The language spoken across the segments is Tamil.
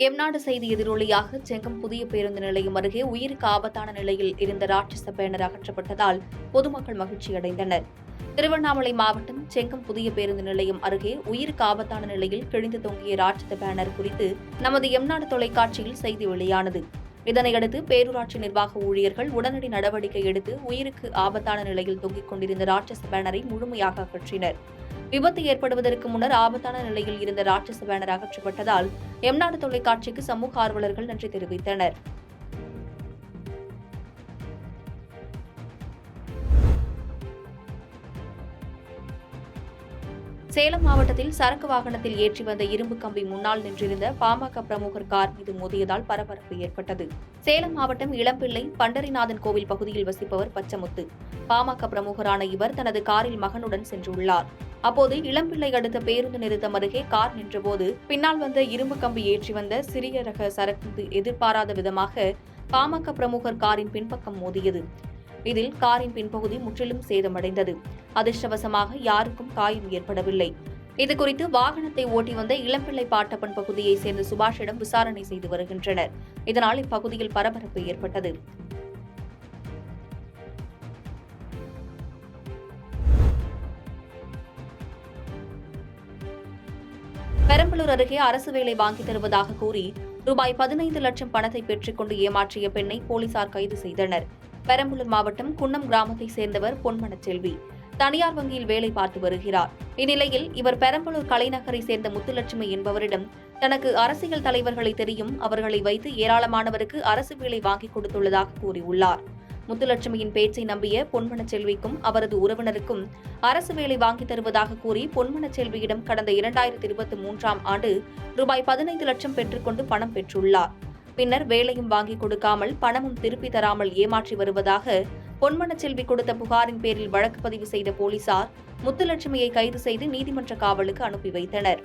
எம்நாடு செய்தி எதிரொலியாக செங்கம் புதிய பேருந்து நிலையம் அருகே உயிருக்கு ஆபத்தான நிலையில் இருந்த ராட்சச பேனர் அகற்றப்பட்டதால் பொதுமக்கள் மகிழ்ச்சியடைந்தனர். திருவண்ணாமலை மாவட்டம் செங்கம் புதிய பேருந்து நிலையம் அருகே உயிருக்கு ஆபத்தான நிலையில் கிழிந்து தொங்கிய ராட்சச பேனர் குறித்து நமது எம்நாடு தொலைக்காட்சியில் செய்தி வெளியானது. இதனையடுத்து பேரூராட்சி நிர்வாக ஊழியர்கள் உடனடி நடவடிக்கை எடுத்து உயிருக்கு ஆபத்தான நிலையில் தொங்கிக் கொண்டிருந்த ராட்சச பேனரை முழுமையாக அகற்றினர். விபத்து ஏற்படுவதற்கு முன்னர் ஆபத்தான நிலையில் இருந்த ராட்சச பேனர் அகற்றப்பட்டதால் எம்நாடு தொலைக்காட்சிக்கு சமூக ஆர்வலர்கள் நன்றி தெரிவித்தனர். சேலம் மாவட்டத்தில் சரக்கு வாகனத்தில் ஏற்றி வந்த இரும்பு கம்பி முன்னால் நின்றிருந்த பாமக பிரமுகர் கார் மீது மோதியதால் பரபரப்பு ஏற்பட்டது. சேலம் மாவட்டம் இளம்பிள்ளை பண்டரிநாதன் கோவில் பகுதியில் வசிப்பவர் பச்சமுத்து. பாமக பிரமுகரான இவர் தனது காரில் மகனுடன் சென்றுள்ளார். அப்போது இளம்பிள்ளை அடுத்த பேருந்து நிறுத்தம் அருகே கார் நின்றபோது பின்னால் வந்த இரும்பு கம்பி ஏற்றி வந்த சிறிய ரக சரக்கு எதிர்பாராத விதமாக பாமக பிரமுகர் காரின் பின்பக்கம் மோதியது. இதில் காரின் பின்பகுதி முற்றிலும் சேதமடைந்தது. அதிர்ஷ்டவசமாக யாருக்கும் காயம் ஏற்படவில்லை. இதுகுறித்து வாகனத்தை ஓட்டி வந்த இளம்பிள்ளை பாட்டப்பன் பகுதியைச் சேர்ந்த சுபாஷிடம் விசாரணை செய்து வருகின்றனர். இதனால் இப்பகுதியில் பரபரப்பு ஏற்பட்டது. பெரம்பலூர் அருகே அரசு வேலை வாங்கித் தருவதாக கூறி ரூபாய் 15 லட்சம் பணத்தை பெற்றுக் கொண்டு ஏமாற்றிய பெண்ணை போலீசார் கைது செய்தனர். பெரம்பலூர் மாவட்டம் குன்னம் கிராமத்தைச் சேர்ந்தவர் பொன்மனச்செல்வி. தனியார் வங்கியில் வேலை பார்த்து வருகிறார். இந்நிலையில் இவர் பெரம்பலூர் கலைநகரை சேர்ந்த முத்துலட்சுமி என்பவரிடம் தனக்கு அரசியல் தலைவர்களை தெரியும், அவர்களை வைத்து ஏராளமானவருக்கு அரசு வேலை வாங்கிக் கொடுத்துள்ளதாக கூறியுள்ளார். முத்துலட்சுமியின் பேச்சை நம்பிய பொன்மனச்செல்விக்கும் அவரது உறவினருக்கும் அரசு வேலை வாங்கித் தருவதாக கூறி பொன்மனச்செல்வியிடம் கடந்த 2023ஆம் ஆண்டு ரூபாய் 15 லட்சம் பெற்றுக்கொண்டு பணம் பெற்றுள்ளார். பின்னர் வேலையும் வாங்கிக் கொடுக்காமல் பணமும் திருப்பி தராமல் ஏமாற்றி வருவதாக பொன்மனச்செல்வி கொடுத்த புகாரின் பேரில் வழக்கு பதிவு செய்த போலீசார் முத்துலட்சுமியை கைது செய்து நீதிமன்ற காவலுக்கு அனுப்பி வைத்தனர்.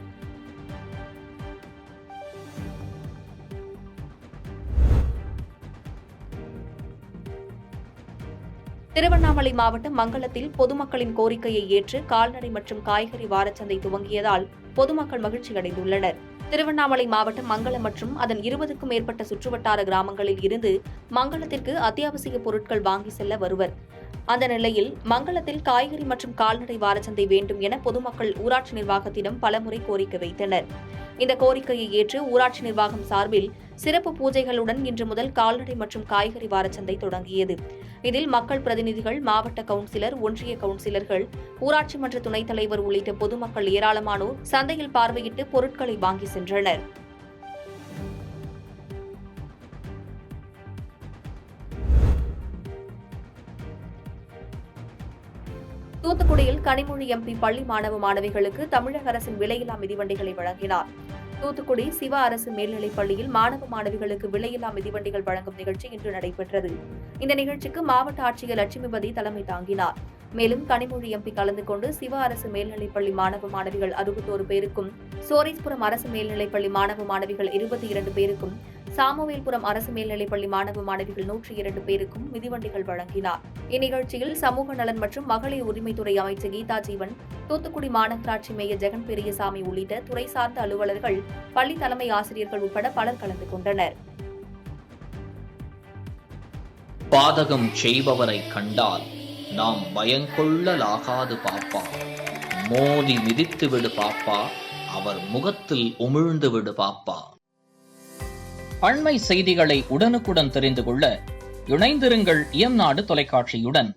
திருவண்ணாமலை மாவட்டம் மங்களத்தில் பொதுமக்களின் கோரிக்கையை ஏற்று கால்நடை மற்றும் காய்கறி வாரச்சந்தை துவங்கியதால் பொதுமக்கள் மகிழ்ச்சியடைந்துள்ளனர். திருவண்ணாமலை மாவட்டம் மங்களம் மற்றும் அதன் 20க்கும் மேற்பட்ட சுற்றுவட்டார கிராமங்களில் இருந்து மங்களத்திற்கு அத்தியாவசிய பொருட்கள் வாங்கி செல்ல வருவர். அந்த நிலையில் மங்களத்தில் காய்கறி மற்றும் கால்நடை வாரச்சந்தை வேண்டும் என பொதுமக்கள் ஊராட்சி நிர்வாகத்திடம் பலமுறை கோரிக்கை வைத்தனர். இந்த கோரிக்கையை ஏற்று ஊராட்சி நிர்வாகம் சார்பில் சிறப்பு பூஜைகளுடன் இன்று முதல் கால்நடை மற்றும் காய்கறி வாரச்சந்தை தொடங்கியது. இதில் மக்கள் பிரதிநிதிகள், மாவட்ட கவுன்சிலர், ஒன்றிய கவுன்சிலர்கள், ஊராட்சி மன்ற துணைத் தலைவர் உள்ளிட்ட பொதுமக்கள் ஏராளமானோர் சந்தையில் பார்வையிட்டு பொருட்களை வாங்கி சென்றனர். தூத்துக்குடியில் கனிமொழி எம்பி பள்ளி மாணவ மாணவிகளுக்கு தமிழக அரசின் விலையில்லா மிதிவண்டிகளை வழங்கினார். தூத்துக்குடி சிவ அரசு மேல்நிலைப் பள்ளியில் மாணவ மாணவிகளுக்கு விலையில்லா மிதிவண்டிகள் வழங்கும் நிகழ்ச்சி இன்று நடைபெற்றது. இந்த நிகழ்ச்சிக்கு மாவட்ட ஆட்சியர் லட்சுமிபதி தலைமை தாங்கினார். மேலும் கனிமொழி எம்பி கலந்து கொண்டு சிவ அரசு மேல்நிலைப்பள்ளி மாணவ மாணவிகள் 61 பேருக்கும், சோரேஸ்புரம் அரசு மேல்நிலைப்பள்ளி மாணவ மாணவிகள் 22 பேருக்கும், சாமுவேல்புரம் அரசு மேல்நிலைப்பள்ளி மாணவ மாணவிகள் 102 பேருக்கும் மிதிவண்டிகள் வழங்கினார். இந்நிகழ்ச்சியில் சமூக நலன் மற்றும் மகளிர் உரிமைத்துறை அமைச்சர் கீதா ஜீவன், தூத்துக்குடி மாநகராட்சி மேயர் ஜெகன் பெரியசாமி உள்ளிட்ட துறை சார்ந்த அலுவலர்கள், பள்ளி தலைமை ஆசிரியர்கள் உட்பட பலர் கலந்து கொண்டனர். பாதகம் செய்பவரை கண்டால் நாம் பயங்கொள்ளலாகாது பாப்பா, மோதி மிதித்து விடு பாப்பா, அவர் முகத்தில் உமிழ்ந்து விடு பாப்பா. அண்மை செய்திகளை உடனுக்குடன் தெரிந்து கொள்ள இணைந்திருங்கள் எம்நாடு தொலைக்காட்சியுடன்.